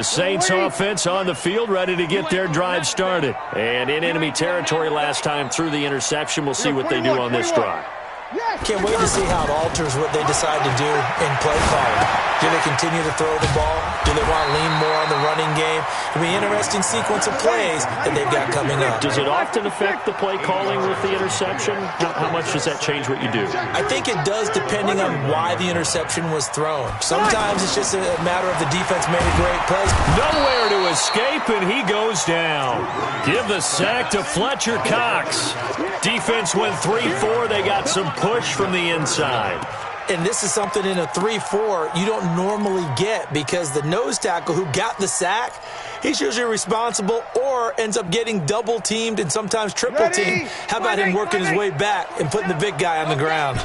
The Saints offense on the field, ready to get their drive started. And in enemy territory last time through the interception. We'll see what they do on this drive. Can't wait to see how it alters what they decide to do in play calling. Do they continue to throw the ball? Do they want to lean more on the running game? It'll be an interesting sequence of plays that they've got coming up. Does it often affect the play calling with the interception? How much does that change what you do? I think it does, depending on why the interception was thrown. Sometimes it's just a matter of the defense made a great play. Nowhere to escape, and he goes down. Give the sack to Fletcher Cox. Defense went 3-4. They got some push from the inside. And this is something in a 3-4 you don't normally get, because the nose tackle who got the sack, he's usually responsible or ends up getting double-teamed and sometimes triple-teamed. How about him working his way back and putting the big guy on the ground?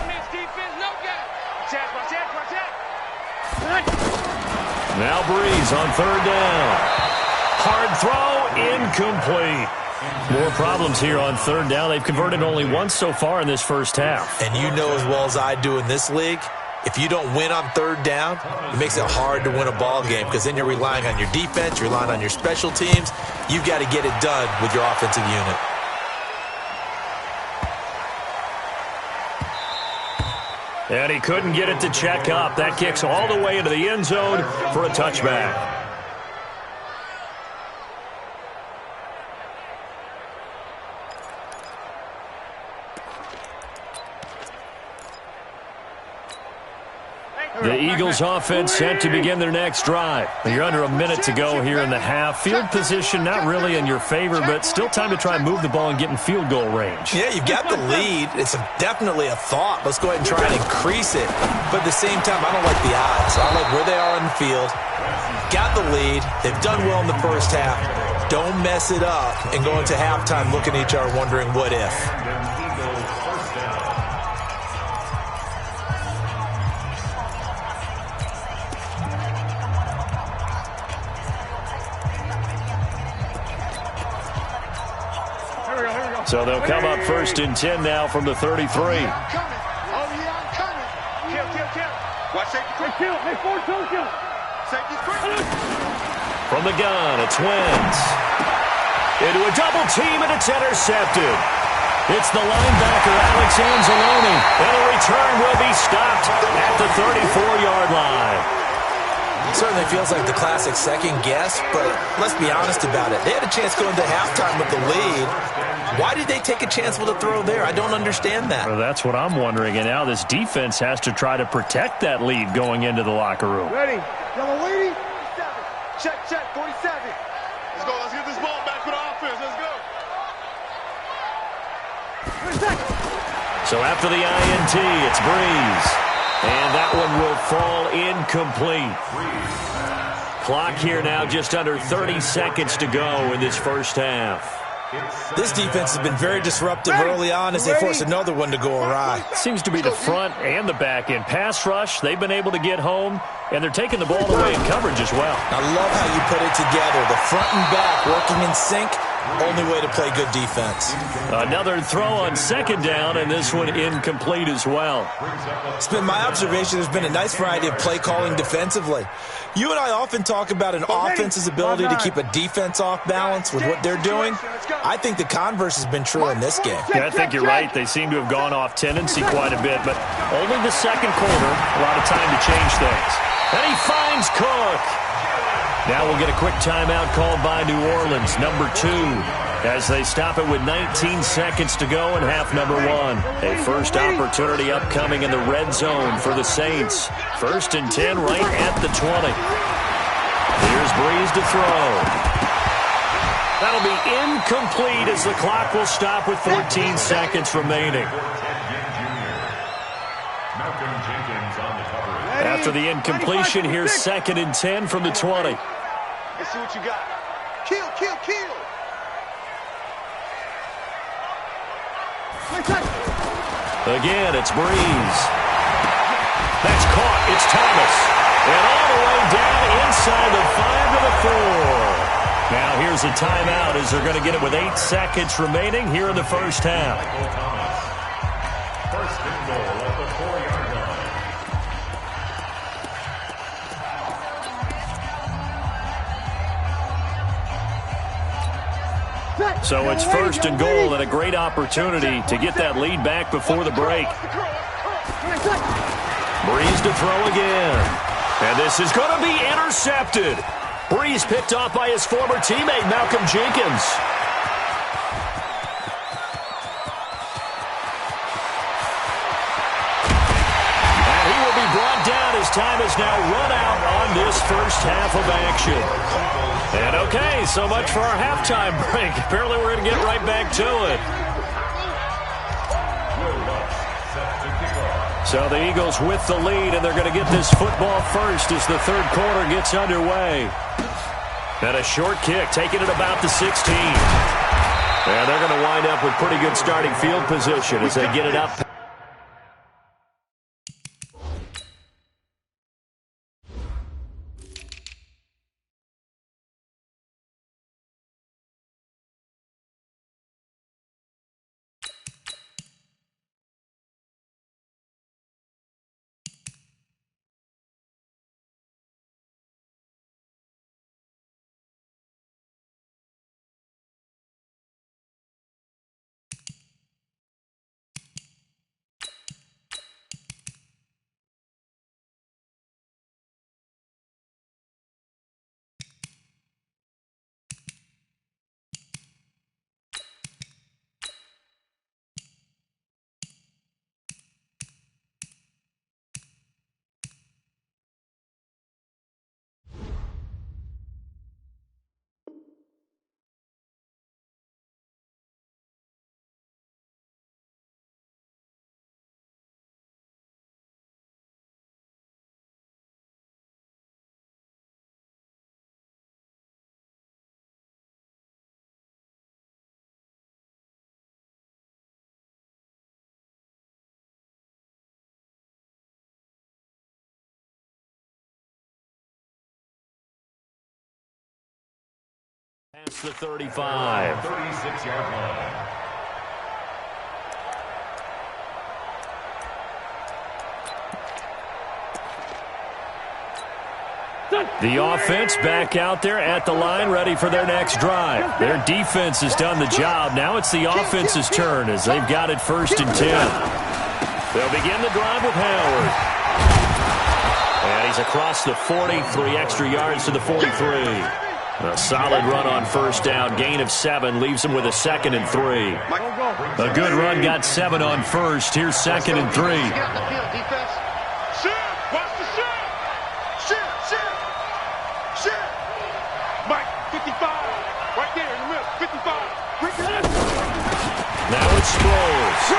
Now Breeze on third down. Hard throw, incomplete. More problems here on third down. They've converted only once so far in this first half. And you know as well as I do in this league, if you don't win on third down, it makes it hard to win a ball game, because then you're relying on your defense, you're relying on your special teams. You've got to get it done with your offensive unit. And he couldn't get it to check up. That kicks all the way into the end zone for a touchback. The Eagles offense set to begin their next drive. You're under a minute to go here in the half. Field position not really in your favor, but still time to try and move the ball and get in field goal range. Yeah, you've got the lead. It's definitely a thought. Let's go ahead and try and increase it. But at the same time, I don't like the odds. I like where they are on the field. Got the lead. They've done well in the first half. Don't mess it up and go into halftime looking at each other wondering what if. So they'll come up first and 10 now from the 33. Watch safety quick. Safety quick. From the gun, it's Wentz. Into a double team, and it's intercepted. It's the linebacker, Alex Anzalone. And a return will be stopped at the 34-yard line. Certainly feels like the classic second guess, but let's be honest about it. They had a chance going to halftime with the lead. Why did they take a chance with a throw there? I don't understand that. Well, that's what I'm wondering. And now this defense has to try to protect that lead going into the locker room. Ready. Yellow lady. 47. Check, 47. Let's go. Let's get this ball back for the offense. Let's go. So after the INT, it's Breeze. And that one will fall incomplete. Clock here now just under 30 seconds to go in this first half. This defense has been very disruptive early on as they force another one to go awry. Seems to be the front and the back end. Pass rush, they've been able to get home, and they're taking the ball away in coverage as well. I love how you put it together. The front and back working in sync. Only way to play good defense. Another throw on second down, and this one incomplete as well. It's been my observation there's been a nice variety of play calling defensively. You and I often talk about an offense's ability to keep a defense off balance with what they're doing. I think the converse has been true in this game. Yeah, I think you're right. They seem to have gone off tendency quite a bit, but only the second quarter, a lot of time to change things. And he finds Cook. Now we'll get a quick timeout called by New Orleans, number 2, as they stop it with 19 seconds to go in half number 1. A first opportunity upcoming in the red zone for the Saints. First and 10 right at the 20. Here's Breeze to throw. That'll be incomplete as the clock will stop with 14 seconds remaining. After the incompletion, here's second and 10 from the 20. Let's see what you got. Kill. Again, it's Breeze. That's caught. It's Thomas. And all the way down inside the 5 to the 4. Now here's a timeout as they're going to get it with 8 seconds remaining here in the first half. First and goal at the 4-yard line. So it's first and goal and a great opportunity to get that lead back before the break. Breeze to throw again. And this is going to be intercepted. Breeze picked off by his former teammate, Malcolm Jenkins. And he will be brought down as time has now run out on this first half of action. And okay, so much for our halftime break. Apparently we're going to get right back to it. So the Eagles with the lead, and they're going to get this football first as the third quarter gets underway. And a short kick, taking it about the 16. And they're going to wind up with pretty good starting field position as they get it up. Past the 35. 36-yard line. The offense back out there at the line, ready for their next drive. Their defense has done the job. Now it's the offense's turn as they've got it 1st and 10. They'll begin the drive with Howard. And he's across the 40, 3 extra yards to the 43. A solid run on first down. Gain of 7 leaves him with a 2nd and 3. A good run got 7 on first. Here's 2nd and 3. Mike, 55. Right there in the middle. 55. Now it's Sproles.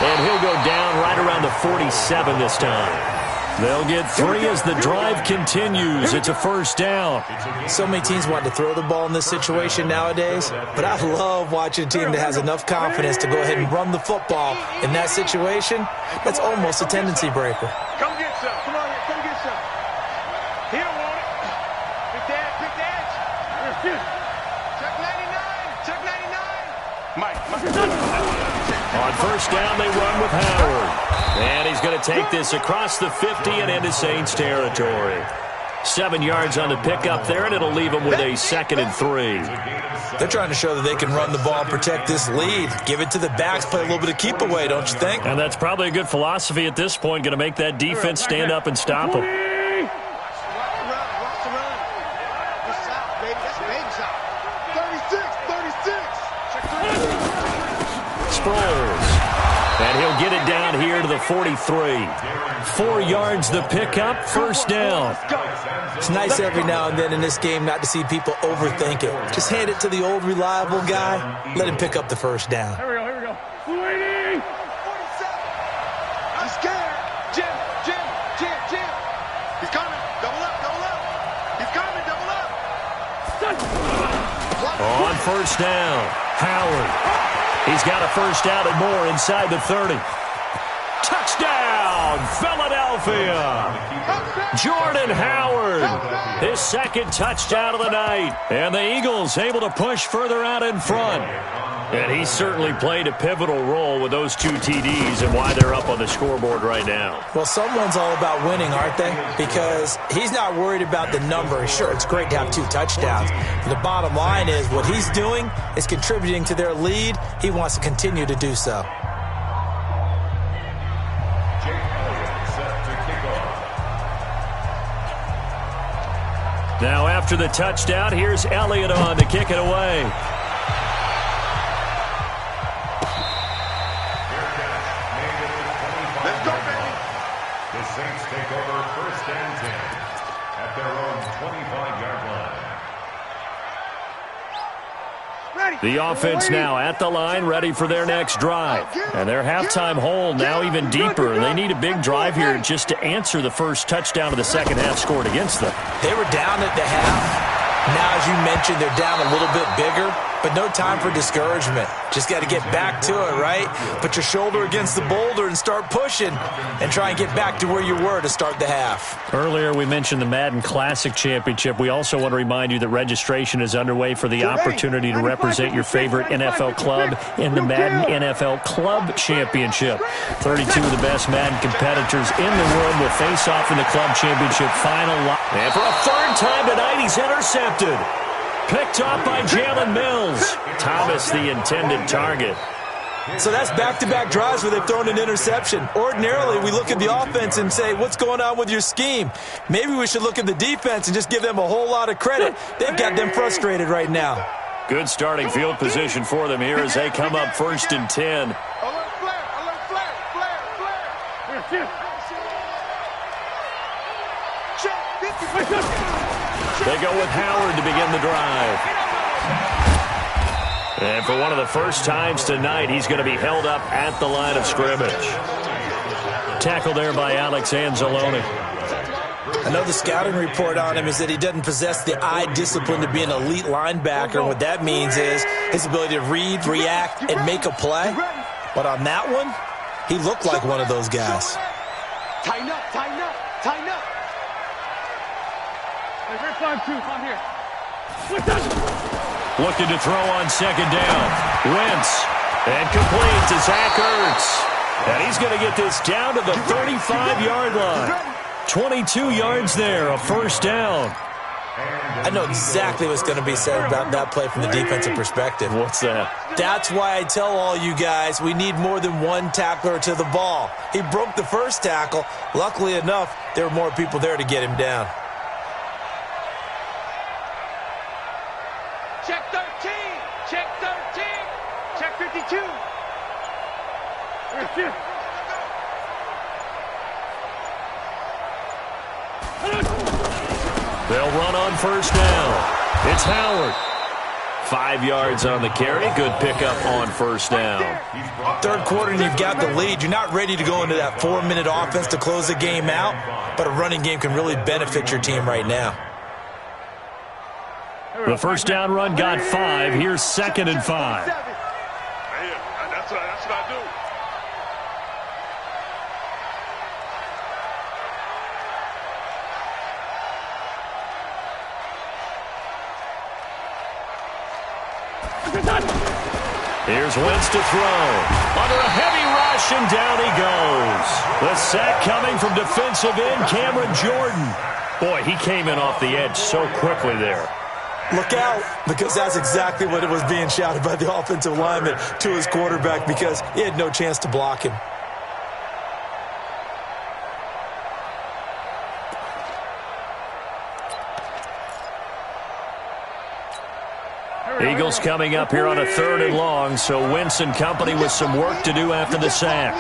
And he'll go down right around the 47 this time. They'll get 3 as the drive continues. It's a first down. So many teams want to throw the ball in this situation nowadays, but I love watching a team that has enough confidence to go ahead and run the football. In that situation, that's almost a tendency breaker. Come get some. Come on here. Come get some. He don't want it. Big dad. Big dad. Check 99. Check 99. Mike. On first down, they run with Howard. And he's going to take this across the 50 and into Saints territory. 7 yards on the pickup there, and it'll leave him with a 2nd and 3. They're trying to show that they can run the ball and protect this lead. Give it to the backs, play a little bit of keep away, don't you think? And that's probably a good philosophy at this point, going to make that defense stand up and stop them. Sproles. And he'll get it down here to the 43. 4 yards the pickup, first down. It's nice every now and then in this game not to see people overthink it. Just hand it to the old reliable guy. Let him pick up the first down. Here we go. 47. I'm scared. Jim. He's coming. Double up. He's coming. Double up. On first down, Howard. He's got a first down and more inside the 30. Touchdown, Philadelphia. Jordan Howard, his 2nd touchdown of the night. And the Eagles able to push further out in front. And he certainly played a pivotal role with those 2 TDs and why they're up on the scoreboard right now. Well, someone's all about winning, aren't they? Because he's not worried about the number. Sure, it's great to have 2 touchdowns. But the bottom line is what he's doing is contributing to their lead. He wants to continue to do so. Now after the touchdown, here's Elliott on to kick it away. The Saints take over 1st and 10 at their own 25-yard line. The offense now at the line, ready for their next drive. And their halftime hole now even deeper. They need a big drive here just to answer the first touchdown of the second half scored against them. They were down at the half. Now, as you mentioned, they're down a little bit bigger, but no time for discouragement. Just got to get back to it, right? Put your shoulder against the boulder and start pushing and try and get back to where you were to start the half. Earlier, we mentioned the Madden Classic Championship. We also want to remind you that registration is underway for the opportunity to represent your favorite NFL club in the Madden NFL Club Championship. 32 of the best Madden competitors in the world will face off in the Club Championship final. And for a 3rd time tonight, he's intercepted. Picked off by Jalen Mills. Thomas, the intended target. So that's back-to-back drives where they've thrown an interception. Ordinarily, we look at the offense and say, what's going on with your scheme? Maybe we should look at the defense and just give them a whole lot of credit. They've got them frustrated right now. Good starting field position for them here as they come up 1st and 10. Alert flare. They go with Howard to begin the drive. And for one of the first times tonight, he's going to be held up at the line of scrimmage. Tackle there by Alex Anzalone. I know the scouting report on him is that he doesn't possess the eye discipline to be an elite linebacker. And what that means is his ability to read, react, and make a play. But on that one, he looked like one of those guys. Tighten up. Hey, red 5-2, I'm here. Looking to throw on 2nd down. Wentz. And complete to Zach Ertz. And he's going to get this down to the 35-yard line. 22 yards there, a 1st down. I know exactly what's going to be said about that play from the defensive perspective. What's that? That's why I tell all you guys we need more than one tackler to the ball. He broke the first tackle. Luckily enough, there were more people there to get him down. Check 13. Check 52. They'll run on 1st down. It's Howard. 5 yards on the carry. Good pickup on 1st down. 3rd quarter and you've got the lead. You're not ready to go into that 4-minute offense to close the game out, but a running game can really benefit your team right now. The 1st down run got 5. Here's 2nd and 5. That's what I do. Here's Wentz to throw. Under a heavy rush, and down he goes. The sack coming from defensive end Cameron Jordan. Boy, he came in off the edge so quickly there. Look out, because that's exactly what it was being shouted by the offensive lineman to his quarterback because he had no chance to block him. Eagles coming up here on a 3rd and long, so Wentz and company with some work to do after the sack.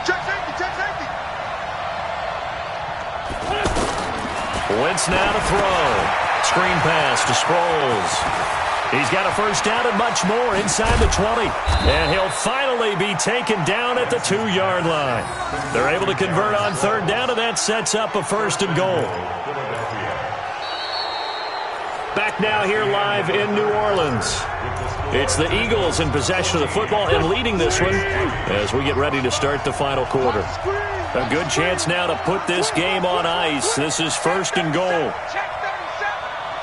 Check safety. Wentz now to throw. Screen pass to Sproles. He's got a 1st down and much more inside the 20. And he'll finally be taken down at the 2-yard line. They're able to convert on 3rd down, and that sets up a 1st and goal. Back now here live in New Orleans. It's the Eagles in possession of the football and leading this one as we get ready to start the final quarter. A good chance now to put this game on ice. This is 1st and goal. Check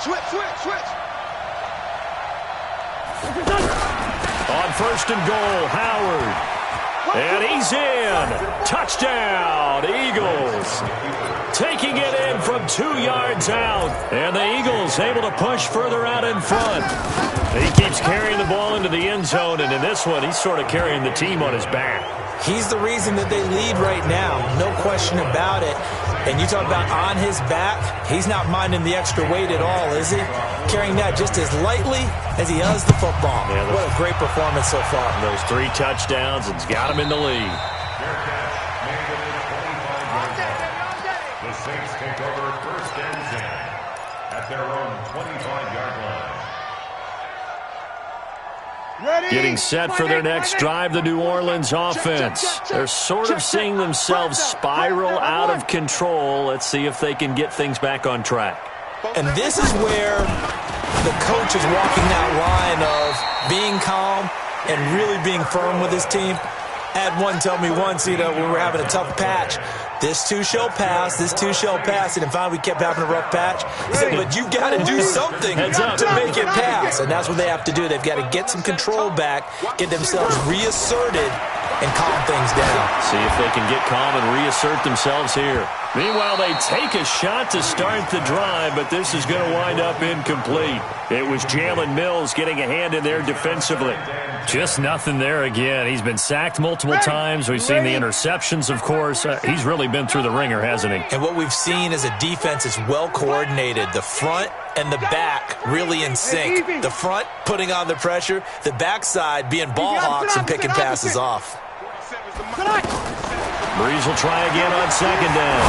37. Switch. On first and goal, Howard. And he's in. Touchdown, Eagles. Taking it in from 2 yards out. And the Eagles able to push further out in front. He keeps carrying the ball into the end zone, and in this one, he's sort of carrying the team on his back. He's the reason that they lead right now. No question about it. And you talk about on his back, he's not minding the extra weight at all, is he? Carrying that just as lightly as he does the football. Yeah, what a great performance so far. Those 3 touchdowns, it's got him in the lead. The Saints take over first and 10 at their own 25-yard line. Getting set for their next drive, the New Orleans offense. They're sort of seeing themselves spiral out of control. Let's see if they can get things back on track. And this is where the coach is walking that line of being calm and really being firm with his team. I had one tell me once, we were having a tough patch. This too shall pass, this too shall pass. And finally we kept having a rough patch. He said, but you've got to do something to make it pass. And that's what they have to do. They've got to get some control back, get themselves reasserted, and calm things down. See if they can get calm and reassert themselves here. Meanwhile, they take a shot to start the drive, but this is going to wind up incomplete. It was Jalen Mills getting a hand in there defensively. Just nothing there again. He's been sacked multiple times. We've seen the interceptions, of course. He's really been through the ringer, hasn't he? And what we've seen is a defense that's well coordinated. The front and the back really in sync. The front putting on the pressure, the backside being ball hawks and picking passes off. Breeze will try again on second down.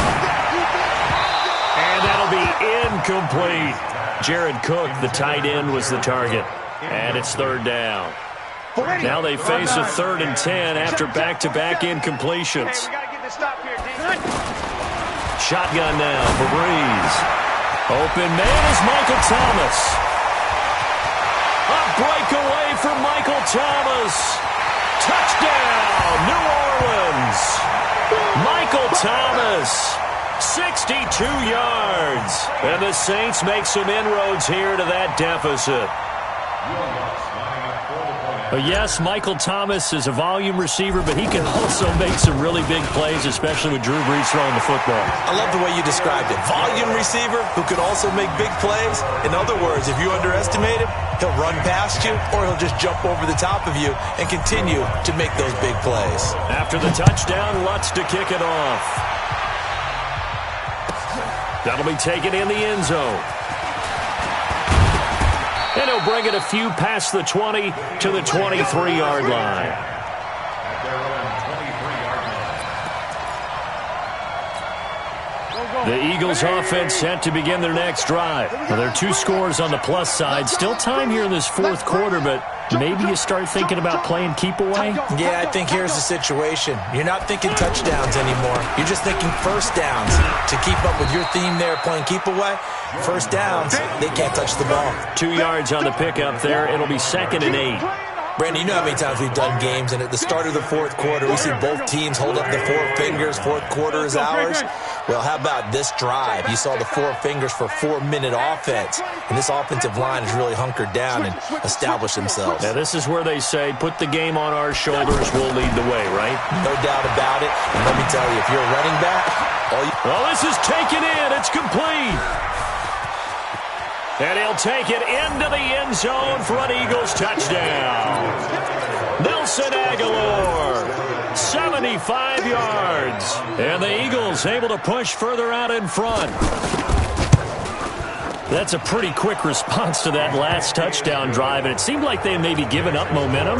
And that'll be incomplete. Jared Cook, the tight end, was the target. And it's third down. Now they face a 3rd and 10 after back-to-back incompletions. Shotgun now for Breeze. Open man is Michael Thomas. A breakaway for Michael Thomas. Touchdown, New Orleans. Michael Thomas, 62 yards. And the Saints make some inroads here to that deficit. Yes, Michael Thomas is a volume receiver, but he can also make some really big plays, especially with Drew Brees throwing the football. I love the way you described it. Volume receiver who could also make big plays. In other words, if you underestimate him, he'll run past you or he'll just jump over the top of you and continue to make those big plays. After the touchdown, Lutz to kick it off. That'll be taken in the end zone. And he'll bring it a few past the 20 to the 23-yard line. The Eagles offense set to begin their next drive. Well, there are 2 scores on the plus side. Still time here in this 4th quarter, but maybe you start thinking about playing keep away? Yeah, I think here's the situation. You're not thinking touchdowns anymore. You're just thinking first downs. To keep up with your theme there, playing keep away, first downs, they can't touch the ball. 2 yards on the pickup there. It'll be 2nd and 8. Brandon, you know how many times we've done games, and at the start of the 4th quarter, we see both teams hold up the 4 fingers, 4th quarter is ours. Well, how about this drive? You saw the 4 fingers for 4-minute offense, and this offensive line has really hunkered down and established themselves. Now, this is where they say, put the game on our shoulders, we'll lead the way, right? No doubt about it, and let me tell you, if you're a running back, well, this is taken in. It's complete. And he'll take it into the end zone for an Eagles touchdown. Nelson Aguilar, 75 yards. And the Eagles able to push further out in front. That's a pretty quick response to that last touchdown drive, and it seemed like they may be giving up momentum.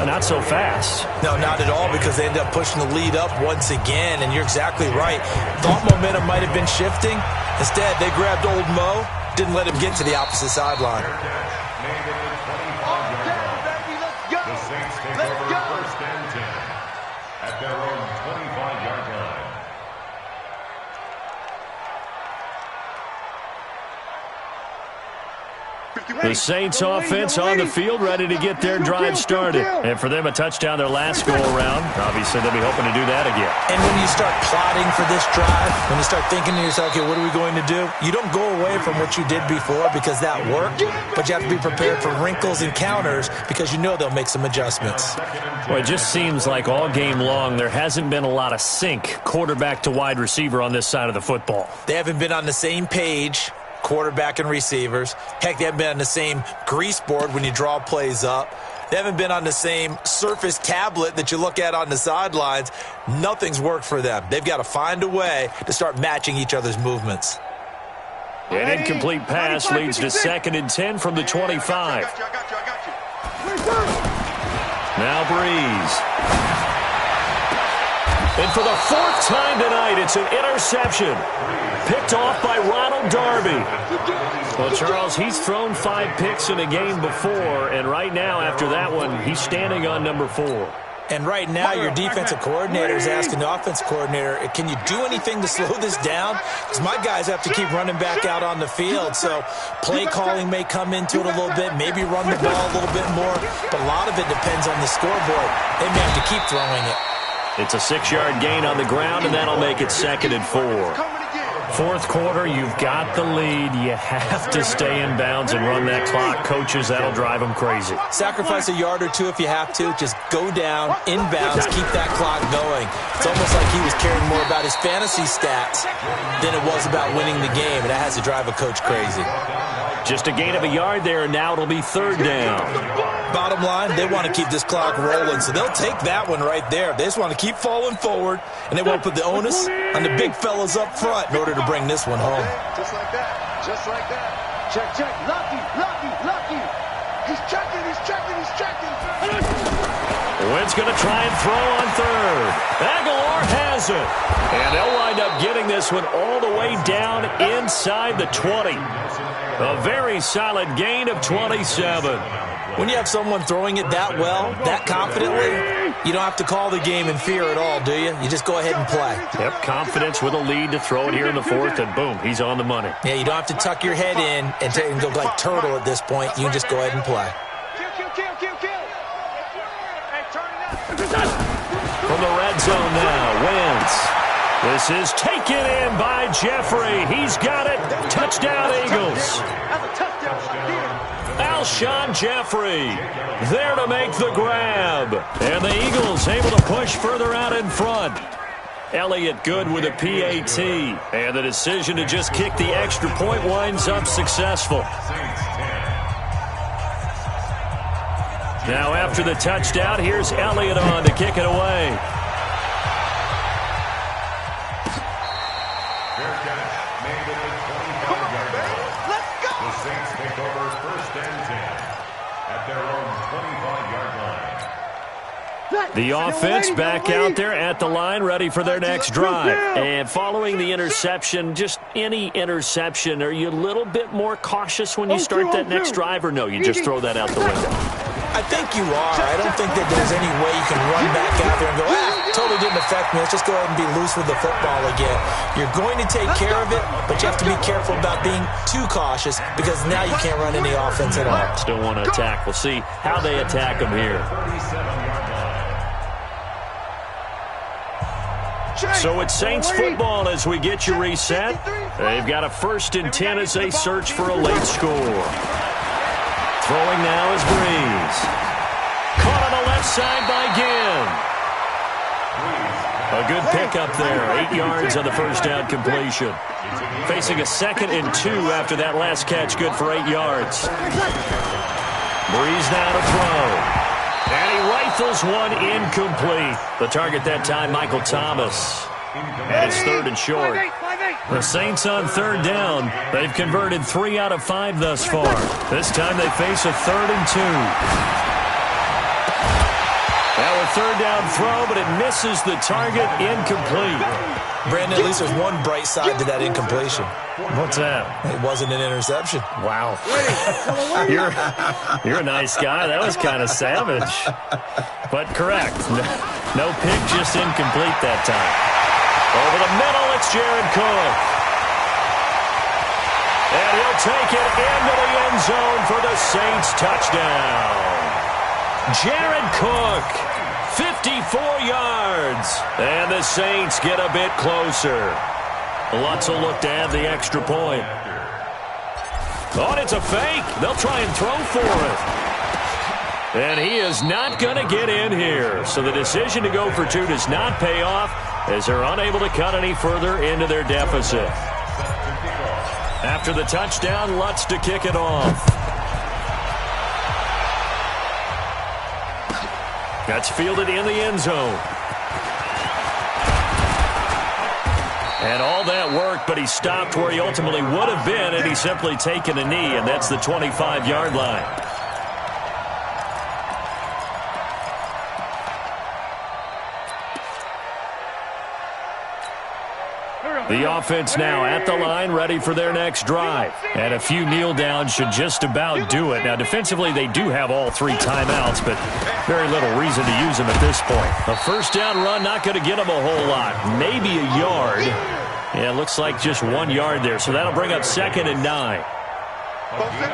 Not so fast. No, not at all, because they ended up pushing the lead up once again, and you're exactly right. Thought momentum might have been shifting. Instead, they grabbed old Mo, didn't let him get to the opposite sideline. The Saints take over first and 10 at their own 25-yard line. The Saints offense on the field, ready to get their drive started. And for them, a touchdown their last go-around. Obviously, they'll be hoping to do that again. And when you start plotting for this drive, when you start thinking to yourself, okay, what are we going to do? You don't go away from what you did before because that worked, but you have to be prepared for wrinkles and counters because you know they'll make some adjustments. Well, it just seems like all game long there hasn't been a lot of sync quarterback to wide receiver on this side of the football. They haven't been on the same page, quarterback and receivers. Heck, they haven't been on the same grease board when you draw plays up. They haven't been on the same Surface tablet that you look at on the sidelines. Nothing's worked for them. They've got to find a way to start matching each other's movements. An incomplete pass leads to 2nd and 10 from the 25. I got you. Now Breeze. And for the 4th time tonight, it's an interception. Picked off by Ronald Darby. Well, Charles, he's thrown 5 picks in a game before, and right now, after that one, he's standing on number 4. And right now, your defensive coordinator is asking the offensive coordinator, can you do anything to slow this down? Because my guys have to keep running back out on the field. So play calling may come into it a little bit, maybe run the ball a little bit more. But a lot of it depends on the scoreboard. They may have to keep throwing it. It's a 6-yard gain on the ground, and that'll make it 2nd and 4. 4th quarter, you've got the lead. You have to stay in bounds and run that clock. Coaches, that'll drive them crazy. Sacrifice a yard or two if you have to. Just go down, in bounds, keep that clock going. It's almost like he was caring more about his fantasy stats than it was about winning the game, and that has to drive a coach crazy. Just a gain of a yard there, and now it'll be 3rd down. Bottom line, they want to keep this clock rolling, so they'll take that one right there. They just want to keep falling forward, and they won't put the onus on the big fellas up front in order to bring this one home. Just like that. Just like that. Check, check. Lucky. He's checking. Wynn's going to try and throw on 3rd. Aguilar has it. And they'll wind up getting this one all the way down inside the 20. A very solid gain of 27. When you have someone throwing it that well, that confidently, you don't have to call the game in fear at all, do you? You just go ahead and play. Yep, confidence with a lead to throw it here in the 4th, and boom, he's on the money. Yeah, you don't have to tuck your head in and go like turtle at this point. You can just go ahead and play. Kill. Hey, turn it up. From the red zone now, Wentz. This is taken in by Jeffrey. He's got it. Touchdown, Eagles. That's a touchdown. Alshon Jeffrey there to make the grab. And the Eagles able to push further out in front. Elliott good with a PAT. And the decision to just kick the extra point winds up successful. Now after the touchdown, here's Elliott on to kick it away. The offense back out there at the line, ready for their next drive. And following the interception, just any interception, are you a little bit more cautious when you start that next drive, or no, you just throw that out the window? I think you are. I don't think that there's any way you can run back out there and go, totally didn't affect me. Let's just go ahead and be loose with the football again. You're going to take care of it, but you have to be careful about being too cautious because now you can't run any offense at all. Still want to attack. We'll see how they attack them here. So it's Saints football as we get you reset. They've got a 1st and 10 as they search for a late score. Throwing now is Breeze. Caught on the left side by Ginn. A good pickup there. 8 yards on the 1st down completion. Facing a 2nd and 2 after that last catch. Good for 8 yards. Breeze now to throw. And he rifles one incomplete. The target that time, Michael Thomas. And it's 3rd and short. The Saints on 3rd down. They've converted 3 out of 5 thus far. This time they face a 3rd and 2. Now a 3rd down throw, but it misses the target, incomplete. Brandon, at least there's one bright side to that incompletion. What's that? It wasn't an interception. Wow. You're a nice guy. That was kind of savage. But correct. No pick, just incomplete that time. Over the middle, it's Jared Cook. And he'll will take it into the end zone for the Saints touchdown. Jared Cook, 54 yards. And the Saints get a bit closer. Lutz will look to add the extra point. Oh, and it's a fake. They'll try and throw for it. And he is not going to get in here. So the decision to go for two does not pay off as they're unable to cut any further into their deficit. After the touchdown, Lutz to kick it off. That's fielded in the end zone. And all that worked, but he stopped where he ultimately would have been, and he's simply taken a knee, and that's the 25-yard line. The offense now at the line, ready for their next drive. And a few kneel downs should just about do it. Now, defensively, they do have all three timeouts, but very little reason to use them at this point. A first down run, not going to get them a whole lot. Maybe a yard. Yeah, it looks like just 1 yard there, so that'll bring up 2nd and 9.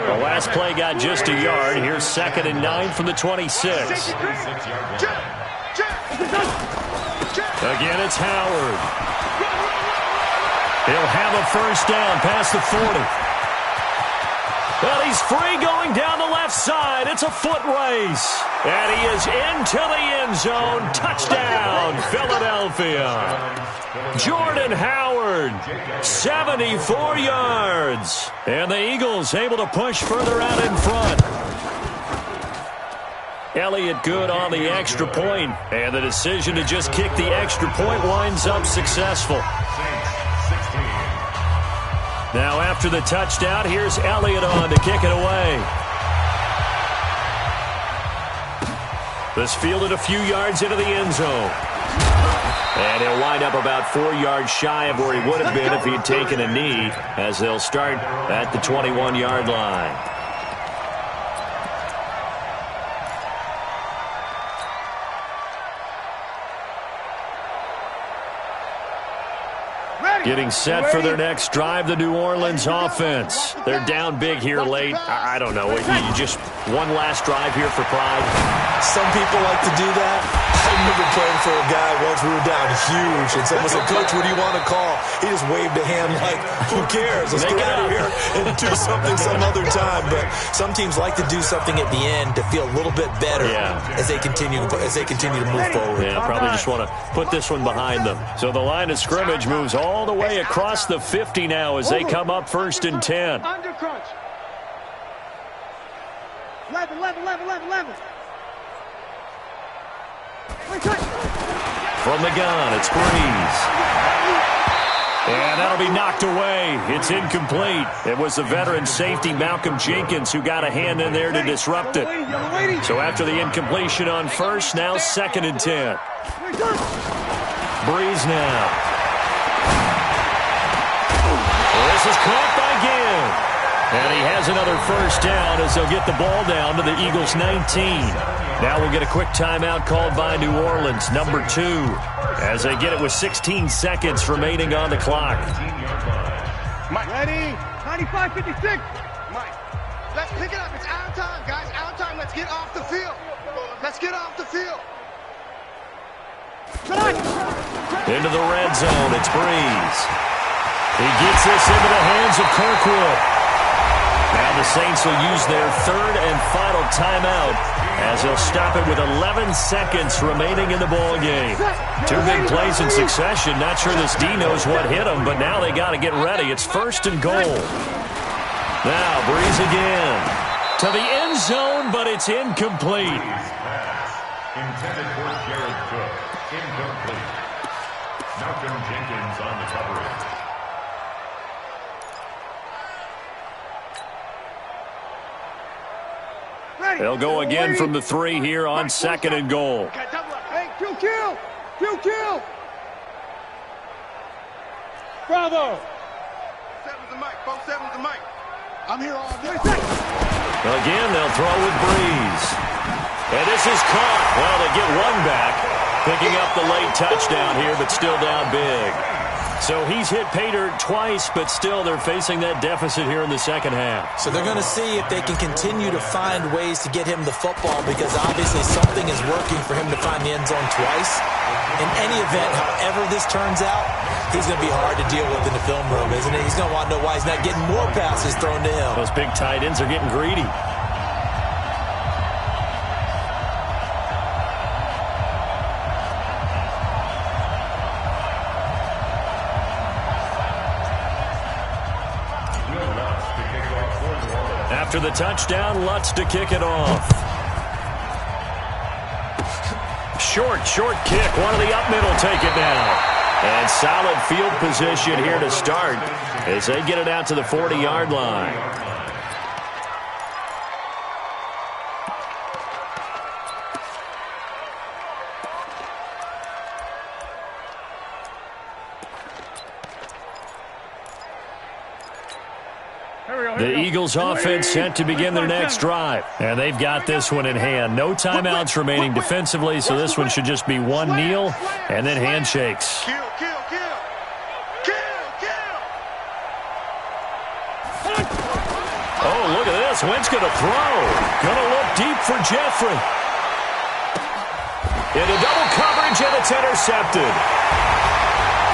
The last play got just a yard. Here's 2nd and 9 from the 26. Again, it's Howard. He'll have a first down past the 40. Well, he's free going down the left side. It's a foot race. And he is into the end zone. Touchdown, Philadelphia. Jordan Howard, 74 yards. And the Eagles able to push further out in front. Elliott good on the extra point. And the decision to just kick the extra point winds up successful. Now after the touchdown, here's Elliott on to kick it away. This fielded a few yards into the end zone. And he'll wind up about 4 yards shy of where he would have been if he'd taken a knee, as they'll start at the 21-yard line. Getting set for their next drive, the New Orleans offense. They're down big here late. I don't know. You just one last drive here for pride. Some people like to do that. I remember playing for a guy once. We were down huge, and someone said, "Coach, what do you want to call?" He just waved a hand like, "Who cares? Let's get out of here and do something some other time." But some teams like to do something at the end to feel a little bit better as they continue to move forward. Yeah, probably just want to put this one behind them. So the line of scrimmage moves all the way across the 50 now as they come up 1st and 10. Under crunch. 11. From the gun, it's Breeze. And that'll be knocked away. It's incomplete. It was the veteran safety Malcolm Jenkins who got a hand in there to disrupt it. So after the incompletion on first, now 2nd and 10. Breeze now. This is caught by Gibb. And he has another first down as they'll get the ball down to the Eagles' 19. Now we'll get a quick timeout called by New Orleans, number 2, as they get it with 16 seconds remaining on the clock. Mike. Ready? 95-56. Mike, let's pick it up. It's out of time, guys. Out of time. Let's get off the field. Let's get off the field. Into the red zone, it's Breeze. He gets this into the hands of Kirkwood. Now the Saints will use their 3rd and final timeout as they'll stop it with 11 seconds remaining in the ball game. 2 big plays in succession. Not sure this D knows what hit him, but now they got to get ready. It's 1st and goal. Now Breeze again to the end zone, but it's incomplete. Intended for Jared Cook. Incomplete. Malcolm Jenkins on the coverage. They'll go again from the 3 here on 2nd and goal. Hey, kill. Bravo. 7's the mic. 7's the mic. I'm here all day. Again, they'll throw with Breeze. And this is caught. Well, they get one back. Picking up the late touchdown here, but still down big. So he's hit pay dirt twice, but still they're facing that deficit here in the second half. So they're going to see if they can continue to find ways to get him the football, because obviously something is working for him to find the end zone twice. In any event, however this turns out, he's going to be hard to deal with in the film room, isn't he? He's going to want to know why he's not getting more passes thrown to him. Those big tight ends are getting greedy. After the touchdown, Lutz to kick it off. Short kick. One of the up middle take it down. And solid field position here to start as they get it out to the 40-yard line. The Eagles offense set to begin their next drive. And they've got this one in hand. No timeouts remaining defensively, so this one should just be one kneel and then handshakes. Kill. Oh, look at this. Wentz going to throw. Going to look deep for Jeffrey. Into double coverage, and it's intercepted.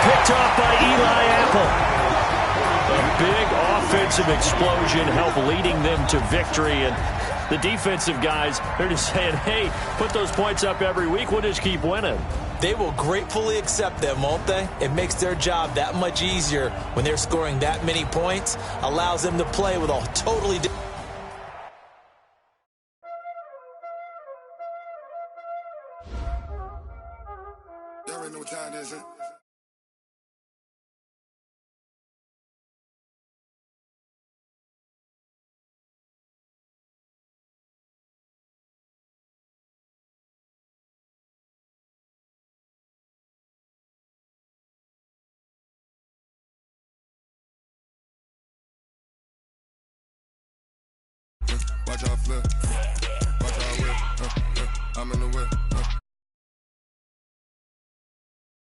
Picked off by Eli Apple. A big offensive explosion helped leading them to victory. And the defensive guys, they're just saying, hey, put those points up every week. We'll just keep winning. They will gratefully accept them, won't they? It makes their job that much easier when they're scoring that many points. Allows them to play with a totally different... Y'all already know what time it is, huh? Watch out flip. Watch out whip. I'm in the whip.